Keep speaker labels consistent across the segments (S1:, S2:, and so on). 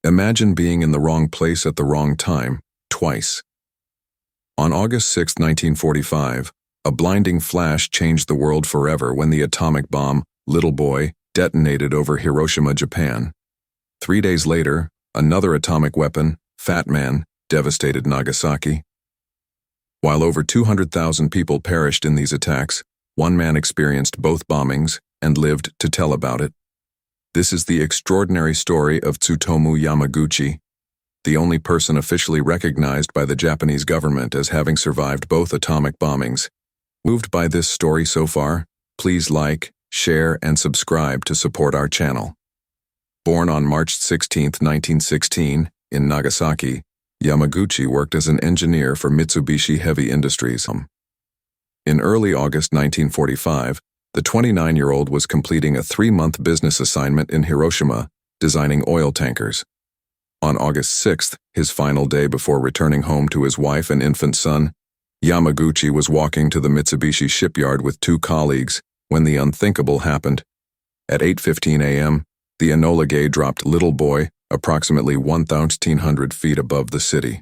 S1: Imagine being in the wrong place at the wrong time, twice. On August 6, 1945, a blinding flash changed the world forever when the atomic bomb, Little Boy, detonated over Hiroshima, Japan. 3 days later, another atomic weapon, Fat Man, devastated Nagasaki. While over 200,000 people perished in these attacks, one man experienced both bombings and lived to tell about it. This is the extraordinary story of Tsutomu Yamaguchi, the only person officially recognized by the Japanese government as having survived both atomic bombings. Moved by this story so far? Please like, share, and subscribe to support our channel. Born on March 16, 1916, in Nagasaki, Yamaguchi worked as an engineer for Mitsubishi Heavy Industries. In early August 1945, the 29-year-old was completing a 3-month business assignment in Hiroshima, designing oil tankers. On August 6th, his final day before returning home to his wife and infant son, Yamaguchi was walking to the Mitsubishi shipyard with 2 colleagues when the unthinkable happened. At 8:15 a.m., the Enola Gay dropped Little Boy approximately 1,100 feet above the city.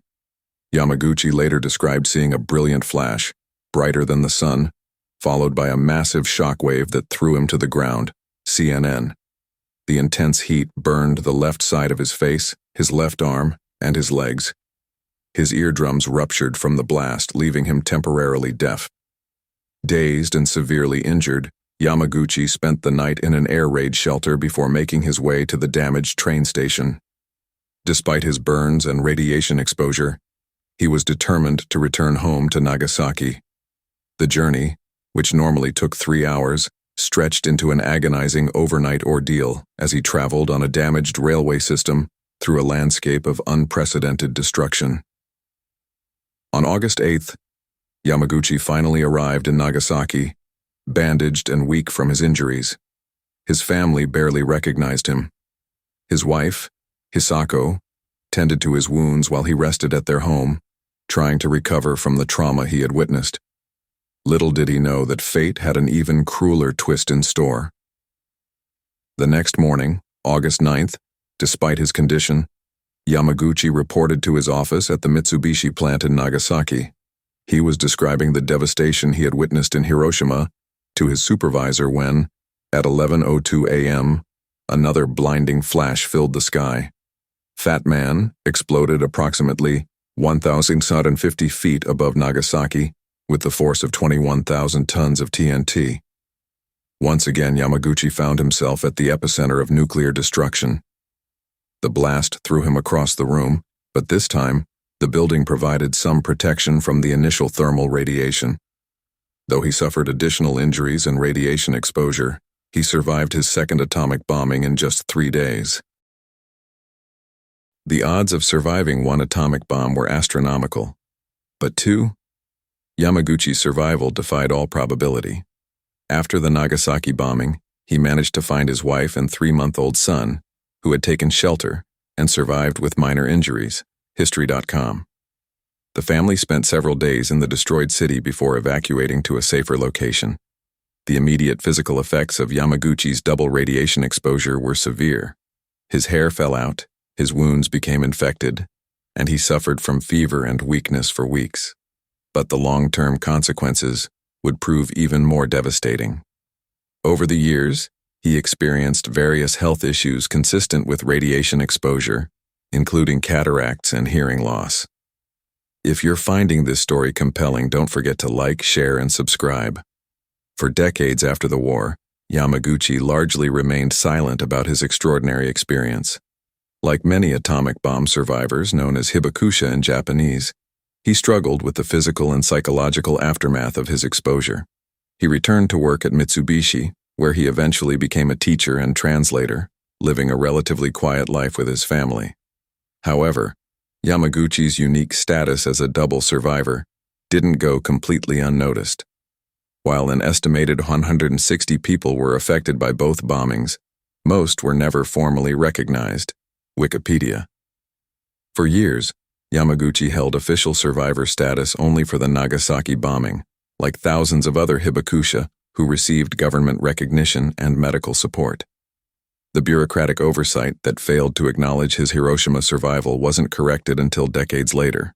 S1: Yamaguchi later described seeing a brilliant flash, brighter than the sun, followed by a massive shockwave that threw him to the ground. CNN. The intense heat burned the left side of his face, his left arm, and his legs. His eardrums ruptured from the blast, leaving him temporarily deaf. Dazed and severely injured, Yamaguchi spent the night in an air raid shelter before making his way to the damaged train station. Despite his burns and radiation exposure, he was determined to return home to Nagasaki. The journey, which normally took 3 hours, stretched into an agonizing overnight ordeal as he traveled on a damaged railway system through a landscape of unprecedented destruction. On August 8th, Yamaguchi finally arrived in Nagasaki, bandaged and weak from his injuries. His family barely recognized him. His wife, Hisako, tended to his wounds while he rested at their home, trying to recover from the trauma he had witnessed. Little did he know that fate had an even crueler twist in store. The next morning, August 9th, despite his condition, Yamaguchi reported to his office at the Mitsubishi plant in Nagasaki. He was describing the devastation he had witnessed in Hiroshima to his supervisor when, at 11:02 a.m., another blinding flash filled the sky. Fat Man exploded approximately 1,050 feet above Nagasaki with the force of 21,000 tons of TNT. Once again, Yamaguchi found himself at the epicenter of nuclear destruction. The blast threw him across the room, but this time, the building provided some protection from the initial thermal radiation. Though he suffered additional injuries and radiation exposure, he survived his second atomic bombing in just 3 days. The odds of surviving one atomic bomb were astronomical, but 2? Yamaguchi's survival defied all probability. After the Nagasaki bombing, he managed to find his wife and 3-month-old son, who had taken shelter and survived with minor injuries. History.com. The family spent several days in the destroyed city before evacuating to a safer location. The immediate physical effects of Yamaguchi's double radiation exposure were severe. His hair fell out, his wounds became infected, and he suffered from fever and weakness for weeks. But the long-term consequences would prove even more devastating. Over the years, he experienced various health issues consistent with radiation exposure, including cataracts and hearing loss. If you're finding this story compelling, don't forget to like, share, and subscribe. For decades after the war, Yamaguchi largely remained silent about his extraordinary experience. Like many atomic bomb survivors, known as Hibakusha in Japanese, he struggled with the physical and psychological aftermath of his exposure. He returned to work at Mitsubishi, where he eventually became a teacher and translator, living a relatively quiet life with his family. However, Yamaguchi's unique status as a double survivor didn't go completely unnoticed. While an estimated 160 people were affected by both bombings, most were never formally recognized. Wikipedia. For years, Yamaguchi held official survivor status only for the Nagasaki bombing, like thousands of other Hibakusha who received government recognition and medical support. The bureaucratic oversight that failed to acknowledge his Hiroshima survival wasn't corrected until decades later.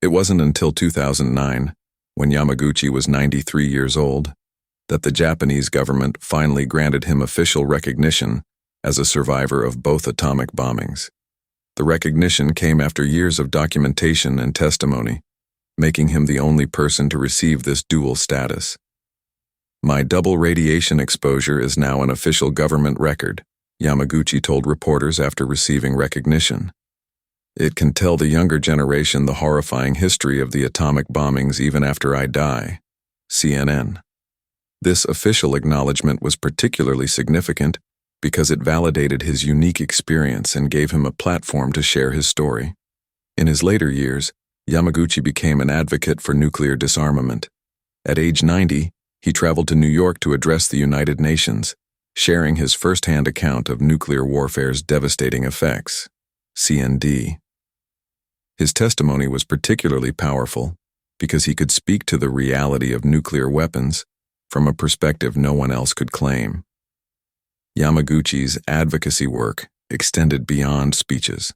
S1: It wasn't until 2009, when Yamaguchi was 93 years old, that the Japanese government finally granted him official recognition as a survivor of both atomic bombings. The recognition came after years of documentation and testimony, making him the only person to receive this dual status. "My double radiation exposure is now an official government record," Yamaguchi told reporters after receiving recognition. "It can tell the younger generation the horrifying history of the atomic bombings even after I die." CNN. This official acknowledgement was particularly significant because it validated his unique experience and gave him a platform to share his story. In his later years, Yamaguchi became an advocate for nuclear disarmament. At age 90, he traveled to New York to address the United Nations, sharing his first-hand account of nuclear warfare's devastating effects. CND. His testimony was particularly powerful because he could speak to the reality of nuclear weapons from a perspective no one else could claim. Yamaguchi's advocacy work extended beyond speeches.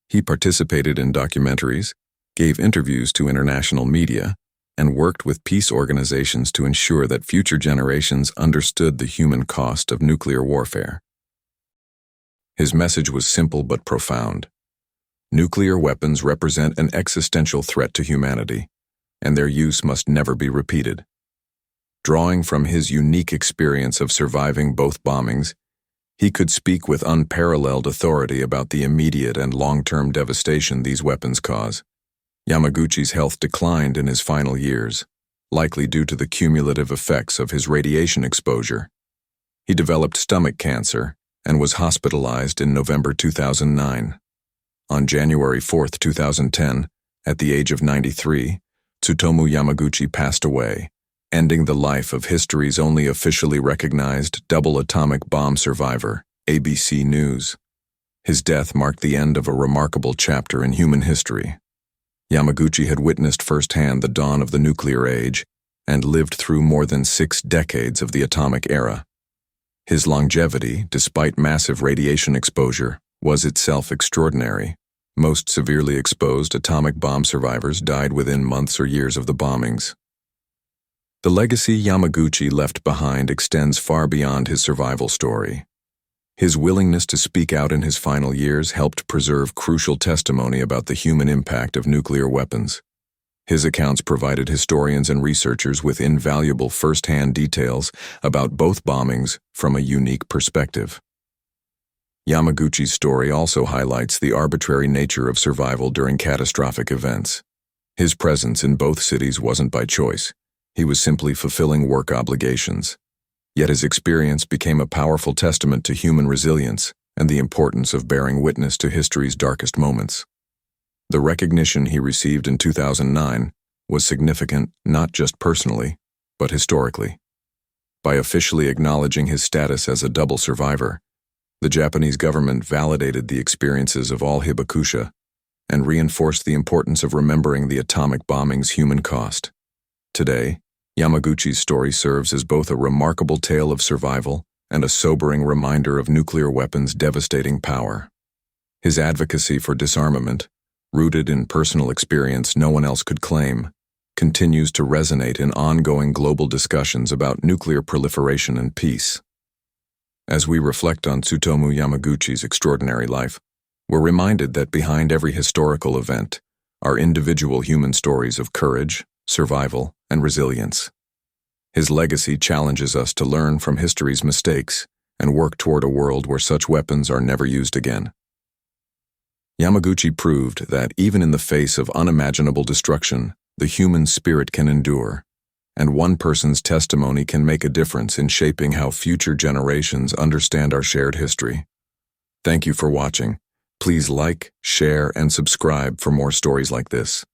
S1: He participated in documentaries, gave interviews to international media, and worked with peace organizations to ensure that future generations understood the human cost of nuclear warfare. His message was simple but profound. Nuclear weapons represent an existential threat to humanity, and their use must never be repeated. Drawing from his unique experience of surviving both bombings, he could speak with unparalleled authority about the immediate and long-term devastation these weapons cause. Yamaguchi's health declined in his final years, likely due to the cumulative effects of his radiation exposure. He developed stomach cancer and was hospitalized in November 2009. On January 4, 2010, at the age of 93, Tsutomu Yamaguchi passed away, ending the life of history's only officially recognized double atomic bomb survivor, ABC News. His death marked the end of a remarkable chapter in human history. Yamaguchi had witnessed firsthand the dawn of the nuclear age and lived through more than 6 decades of the atomic era. His longevity, despite massive radiation exposure, was itself extraordinary. Most severely exposed atomic bomb survivors died within months or years of the bombings. The legacy Yamaguchi left behind extends far beyond his survival story. His willingness to speak out in his final years helped preserve crucial testimony about the human impact of nuclear weapons. His accounts provided historians and researchers with invaluable first-hand details about both bombings from a unique perspective. Yamaguchi's story also highlights the arbitrary nature of survival during catastrophic events. His presence in both cities wasn't by choice. He was simply fulfilling work obligations. Yet his experience became a powerful testament to human resilience and the importance of bearing witness to history's darkest moments. The recognition he received in 2009 was significant not just personally, but historically. By officially acknowledging his status as a double survivor, the Japanese government validated the experiences of all Hibakusha and reinforced the importance of remembering the atomic bombing's human cost. Today, Yamaguchi's story serves as both a remarkable tale of survival and a sobering reminder of nuclear weapons' devastating power. His advocacy for disarmament, rooted in personal experience no one else could claim, continues to resonate in ongoing global discussions about nuclear proliferation and peace. As we reflect on Tsutomu Yamaguchi's extraordinary life, we're reminded that behind every historical event are individual human stories of courage, survival, and resilience. His legacy challenges us to learn from history's mistakes and work toward a world where such weapons are never used again. Yamaguchi proved that even in the face of unimaginable destruction, the human spirit can endure, and one person's testimony can make a difference in shaping how future generations understand our shared history. Thank you for watching. Please like, share, and subscribe for more stories like this.